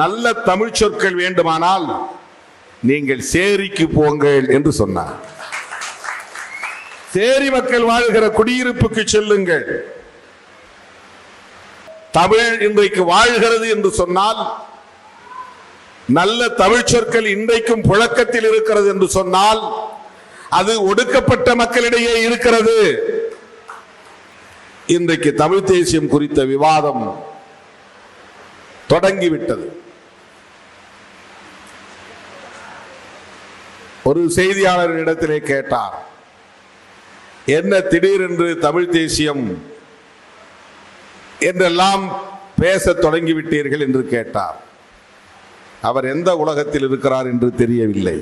நல்ல தமிழ் சொற்கள் வேண்டுமானால் நீங்கள் சேரிக்கு போங்கள் என்று சொன்னார். சேரி மக்கள் வாழ்கிற குடியிருப்புக்கு செல்லுங்கள். தமிழ் இன்றைக்கு வாழ்கிறது என்று சொன்னால், நல்ல தமிழ் சொற்கள் இன்றைக்கும் புழக்கத்தில் இருக்கிறது என்று சொன்னால், அது ஒடுக்கப்பட்ட மக்களிடையே இருக்கிறது. இன்றைக்கு தமிழ் தேசியம் குறித்த விவாதம் தொடங்கிவிட்டது. ஒரு செய்தியாளர் இடத்திலே கேட்டார், என்ன திடீரென்று தமிழ் தேசியம் என்றெல்லாம் பேச தொடங்கிவிட்டீர்கள் என்று கேட்டார். அவர் எந்த உலகத்தில் இருக்கிறார் என்று தெரியவில்லை.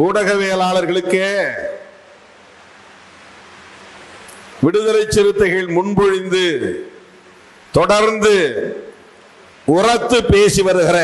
ஊடகவியலாளர்களுக்கே விடுதலை சிறுத்தைகள் முன்மொழிந்து தொடர்ந்து உரத்து பேசி வருகிற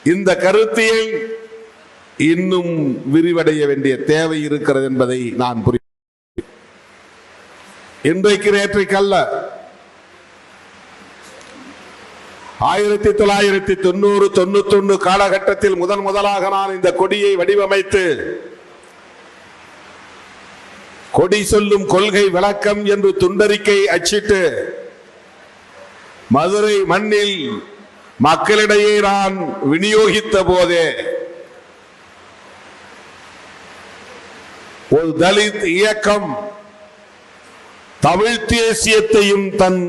இந்த கருத்தியல் இன்னும் விரிவடைய வேண்டிய தேவை இருக்கிறது என்பதை நான் புரிகிறேன். இன்றைக்கு நேற்றைக்கல்ல, 1990-91 காலகட்டத்தில் முதலாக நான் இந்த கொடியை வடிவமைத்து கொடி சொல்லும் கொள்கை விளக்கம் என்று துண்டறிக்கை அச்சிட்டு மதுரை மண்ணில் மக்களிடையே நான் விநியோகித்த போதே ஒரு தலித் இயக்கம் தமிழ் தேசியத்தையும் தன்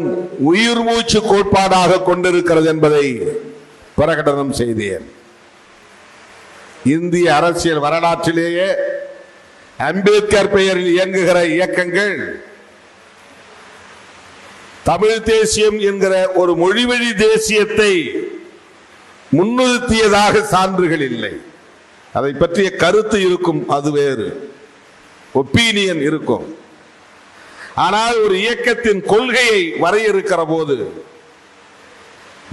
உயிர் மூச்சு கோட்பாடாக கொண்டிருக்கிறது என்பதை பிரகடனம் செய்தேன். இந்திய அரசியல் வரலாற்றிலேயே அம்பேத்கர் பெயரில் இயங்குகிற இயக்கங்கள் தமிழ் தேசியம் என்கிற ஒரு மொழிவழி தேசியத்தை முன்னிறுத்தியதாக சான்றுகள் இல்லை. அதை பற்றிய கருத்து இருக்கும், அது வேறு, ஒப்பீனியன் இருக்கும். ஆனால் ஒரு இயக்கத்தின் கொள்கையை வரையறுக்கிற போது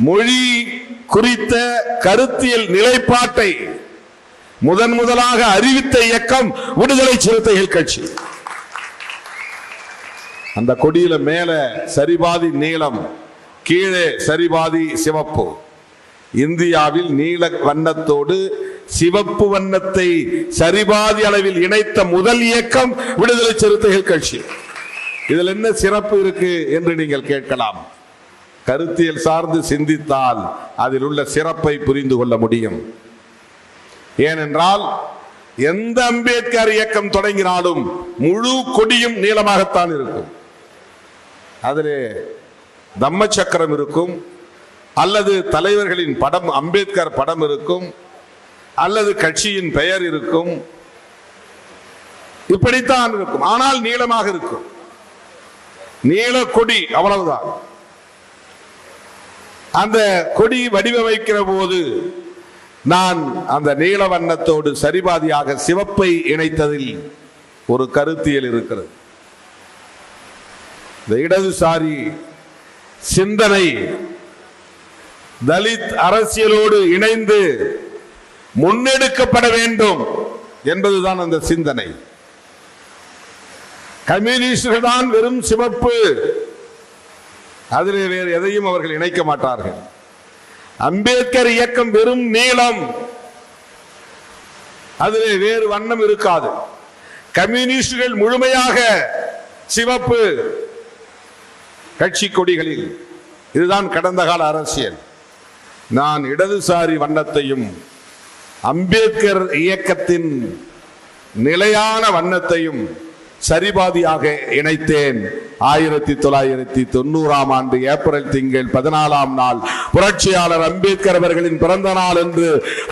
மொழி குறித்த கருத்தியல் நிலைப்பாட்டை முதலாக அறிவித்த இயக்கம் விடுதலை சிறுத்தைகள் கட்சி. அந்த கொடியில மேல சரிபாதி நீலம், கீழே சரிபாதி சிவப்பு. இந்தியாவில் நீல வண்ணத்தோடு சிவப்பு வண்ணத்தை சரிபாதி அளவில் இணைத்த முதல் இயக்கம் விடுதலை சிறுத்தைகள் கட்சி. இதில் என்ன சிறப்பு இருக்கு என்று நீங்கள் கேட்கலாம். கருத்தியல் சார்ந்து சிந்தித்தால் அதில் உள்ள சிறப்பை புரிந்து கொள்ள முடியும். ஏனென்றால் எந்த அம்பேத்கர் இயக்கம் தொடங்கினாலும் முழு கொடியும் நீளமாகத்தான் இருக்கும். அதிலே தம்ம சக்கரம் இருக்கும், அல்லது தலைவர்களின் படம், அம்பேத்கர் படம் இருக்கும், அல்லது கட்சியின் பெயர் இருக்கும், இப்படித்தான் இருக்கும். ஆனால் நீளமாக இருக்கும். நீல கொடி, அவ்வளவுதான். அந்த கொடி வடிவமைக்கிற போது நான் அந்த நீல வண்ணத்தோடு சரிபாதியாக சிவப்பை இணைத்ததில் ஒரு கருத்தியல் இருக்கிறது. இந்த இடதுசாரி சிந்தனை தலித் அரசியலோடு இணைந்து முன்னெடுக்கப்பட வேண்டும் என்பதுதான் அந்த சிந்தனை. கம்யூனிஸ்டுகள் தான் வெறும் சிவப்பு, அதிலே வேறு எதையும் அவர்கள் இணைக்க மாட்டார்கள். அம்பேத்கர் இயக்கம் வெறும் நீலம், அதிலே வேறு வண்ணம் இருக்காது. கம்யூனிஸ்டுகள் முழுமையாக சிவப்பு கட்சி கொடிகளில். இதுதான் கடந்த கால அரசியல். நான் இடதுசாரி வண்ணத்தையும் அம்பேத்கர் இயக்கத்தின் நிலையான வண்ணத்தையும் சரிபாதியாக இணைத்தேன். 1990 ஆண்டு ஏப்ரல் திங்கள் 14ஆம் நாள் புரட்சியாளர் அம்பேத்கர் அவர்களின் பிறந்த நாள் என்று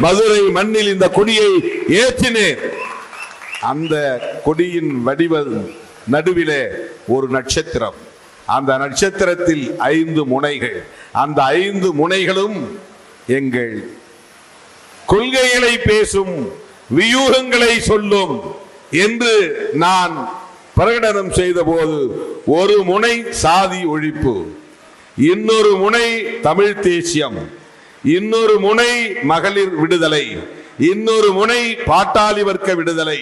மதுரை மண்ணில் இந்த கொடியை ஏற்றினேன். அந்த கொடியின் வடிவ நடுவிலே ஒரு நட்சத்திரம். அந்த நட்சத்திரத்தில் 5 முனைகள். அந்த 5 முனைகளும் எங்கள் கொள்கைகளை பேசும், வியூகங்களை சொல்லும் என்று நான் பிரகடனம் செய்த போது, ஒரு முனை சாதி ஒழிப்பு, இன்னொரு முனை தமிழ் தேசியம், இன்னொரு முனை மகளிர் விடுதலை, இன்னொரு முனை பாட்டாளி வர்க்க விடுதலை,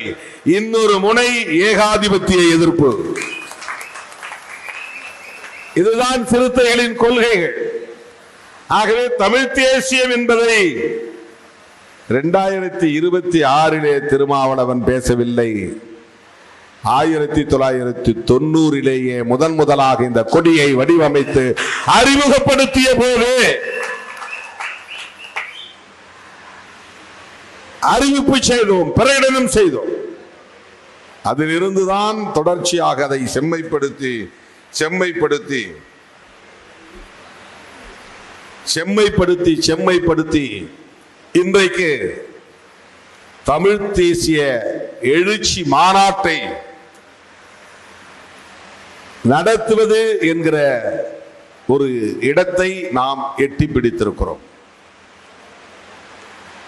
இன்னொரு முனை ஏகாதிபத்திய எதிர்ப்பு இதுதான் சிறுத்தைகளின் கொள்கைகள். ஆகவே தமிழ் தேசியம் என்பதை 2026 திருமாவளவன் பேசவில்லை. 1990 முதலாக இந்த கொடியை வடிவமைத்து அறிமுகப்படுத்திய போது அறிவிப்பு செய்தோம், பிரகடனம் செய்தோம். அதிலிருந்துதான் தொடர்ச்சியாக அதை செம்மைப்படுத்தி இன்றைக்கு தமிழ் தேசிய எழுச்சி மாநாட்டை நடத்துவது என்கிற ஒரு இடத்தை நாம் எட்டி பிடித்திருக்கிறோம்.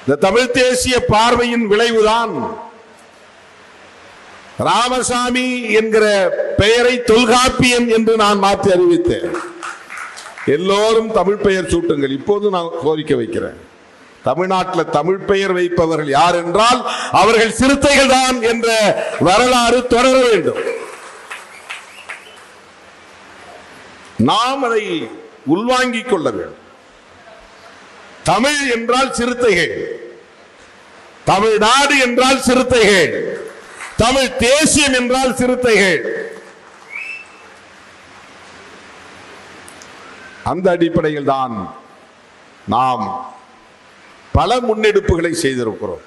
இந்த தமிழ் தேசிய பார்வையின் விளைவுதான் ராமசாமி என்கிற பெயரை தொல்காப்பியம் என்று நான் மாற்றி அறிவித்தேன். எல்லோரும் தமிழ் பெயர் சூட்டுங்கள். இப்போது நான் கோரிக்கை வைக்கிறேன், தமிழ்நாட்டில் தமிழ் பெயர் வைப்பவர்கள் யார் என்றால் அவர்கள் சிறுத்தைகள் தான் என்ற வரலாறு தொடர வேண்டும். நாம் அதை உள்வாங்கிக் கொள்ள வேண்டும். தமிழ் என்றால் சிறுத்தைகள், தமிழ்நாடு என்றால் சிறுத்தைகள், தமிழ் தேசியம் என்றால் சிறுத்தைகள். அந்த அடிப்படையில் தான் நாம் பல முன்னெடுப்புகளை செய்திருக்கிறோம்.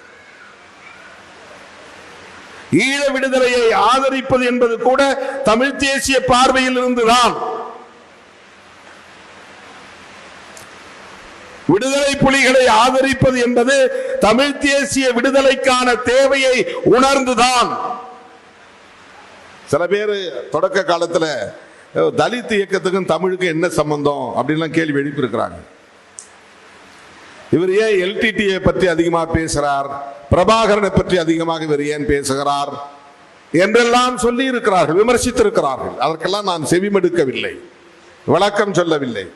ஈழ விடுதலையை ஆதரிப்பது என்பது கூட தமிழ் தேசிய பார்வையில் இருந்துதான். விடுதலை புலிகளை ஆதரிப்பது என்பது தமிழ் தேசிய விடுதலைக்கான தேவையை உணர்ந்துதான். சில பேர் தொடக்க காலத்தில் தலித் இயக்கத்துக்கும் தமிழுக்கும் என்ன சம்பந்தம் அப்படின்லாம் கேள்வி எழுப்பியிருக்கிறாங்க. இவர் ஏன் எல்டிடியை பற்றி அதிகமாக பேசுகிறார், பிரபாகரனை பற்றி அதிகமாக இவர் ஏன் பேசுகிறார் என்றெல்லாம் சொல்லி இருக்கிறார்கள், விமர்சித்திருக்கிறார்கள். அதற்கெல்லாம் நான் செவிமடுக்கவில்லை, விளக்கம் சொல்லவில்லை.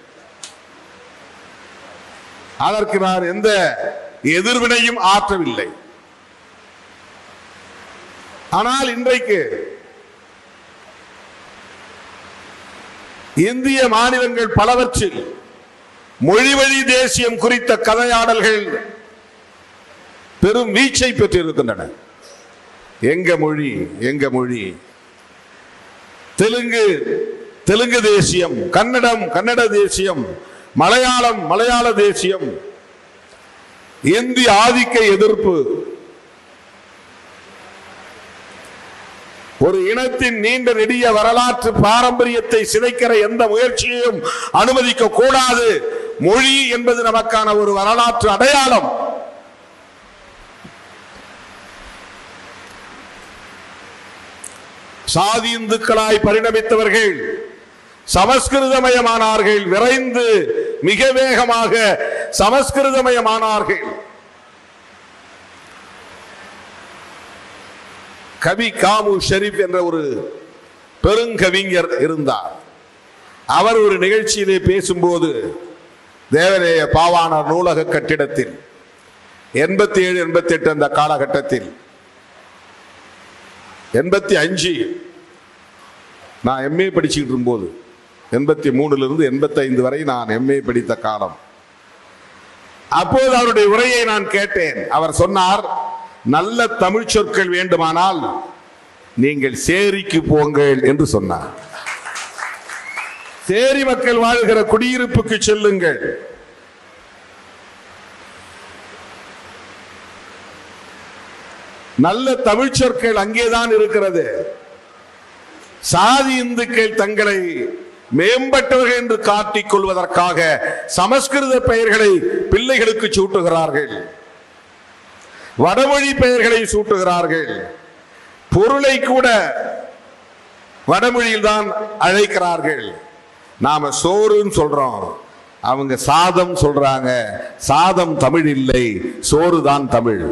அதற்கு நான் எந்த எதிர்வினையும் ஆற்றவில்லை. ஆனால் இன்றைக்கு இந்திய மாநிலங்கள் பலவற்றில் மொழிவழி தேசியம் குறித்த கதையாடல்கள் பெரும் வீச்சை பெற்றிருக்கின்றன. எங்க மொழி, தெலுங்கு தேசியம், கன்னட தேசியம், மலையாள தேசியம், இந்திய ஆதிக்க எதிர்ப்பு, ஒரு இனத்தின் நீண்ட நெடிய வரலாற்று பாரம்பரியத்தை சிதைக்கிற எந்த முயற்சியையும் அனுமதிக்க கூடாது. மொழி என்பது நமக்கான ஒரு வரலாற்று அடையாளம். சாதி இந்துக்களாய் பரிணமித்தவர்கள் சமஸ்கிருதமயமானார்கள், விரைந்து மிக வேகமாக சமஸ்கிருதமயமானார்கள். கவி காமு ஷெரீப் என்ற ஒரு பெருங்கவிஞர் இருந்தார். அவர் ஒரு நிகழ்ச்சியிலே பேசும்போது தேவநேய பாவாணர் நூலக கட்டிடத்தில் 87, 88 அந்த காலகட்டத்தில் 85 நான் எம்ஏ படிச்சுக்கிட்டு இருக்கும்போது 83 85 வரை நான் எம்ஏ படித்த காலம். அப்போது அவருடைய உரையை நான் கேட்டேன். அவர் சொன்னார், நல்ல தமிழ் சொற்கள் வேண்டுமானால் நீங்கள் சேரிக்கு போங்கள் என்று சொன்னார். சேரி மக்கள் வாழ்கிற குடியிருப்புக்கு செல்லுங்கள். நல்ல தமிழ் சொற்கள் அங்கேதான் இருக்கிறது. சாதி இந்துக்கள் தங்களை மேம்பட்டவர்கள் என்று காட்டிக் கொள்வதற்காக சமஸ்கிருத பெயர்களை பிள்ளைகளுக்கு சூட்டுகிறார்கள், வடமொழி பெயர்களை சூட்டுகிறார்கள், பொருளை கூட வடமொழியில் தான் அழைக்கிறார்கள். நாம சோறுன்னு சொல்றோம், அவங்க சாதம் சொல்றாங்க. சாதம் தமிழ் இல்லை, சோறு தான் தமிழ்.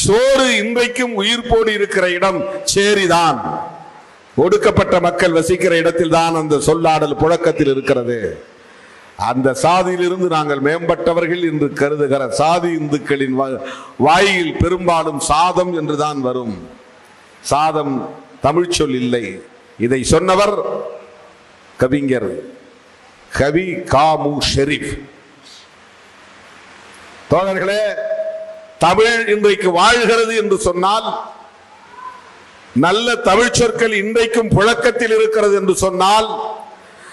சோறு இன்றைக்கும் உயிர்ப்போடு இருக்கிற இடம் சேரிதான். ஒடுக்கப்பட்ட மக்கள் வசிக்கிற இடத்தில் தான் அந்த சொல்லாடல் புழக்கத்தில் இருக்கிறது. அந்த சாதியிலிருந்து நாங்கள் மேம்பட்டவர்கள் என்று கருதுகிற சாதி இந்துக்களின் வாயில் பெரும்பாலும் சாதம் என்றுதான் வரும். சாதம் தமிழ் சொல் இல்லை. இதை சொன்னவர் கவிஞர் கவி காமு ஷெரீப். தோழர்களே, தமிழ் இன்றைக்கு வாழ்கிறது என்று சொன்னால், நல்ல தமிழ் சொற்கள் இன்றைக்கும் புழக்கத்தில் இருக்கிறது என்று சொன்னால்,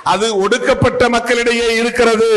அது ஒடுக்கப்பட்ட மக்களிடையே இருக்கிறது.